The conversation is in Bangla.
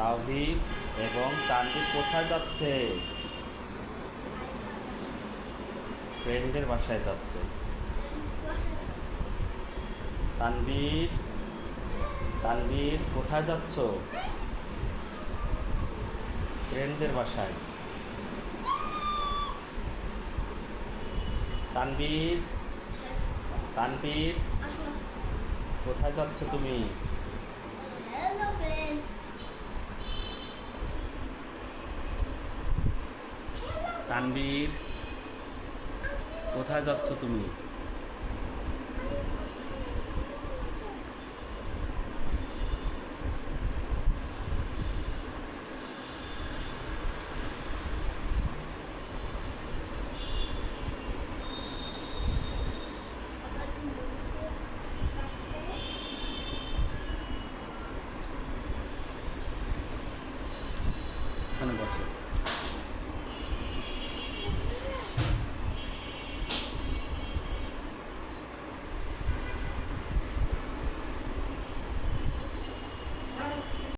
তাওহীদ এবং তানভীর কোথায় যাচ্ছে? ফ্রেন্ডের বাসায় যাচ্ছে। তানভীর, তানভীর কোথায় যাচ্ছ? ফ্রেন্ডদের বাসায়। তানভীর, তানভীর কোথায় যাচ্ছ তুমি? Hello friends. তানভীর কোথায় যাচ্ছ তুমি? এখানে বসো।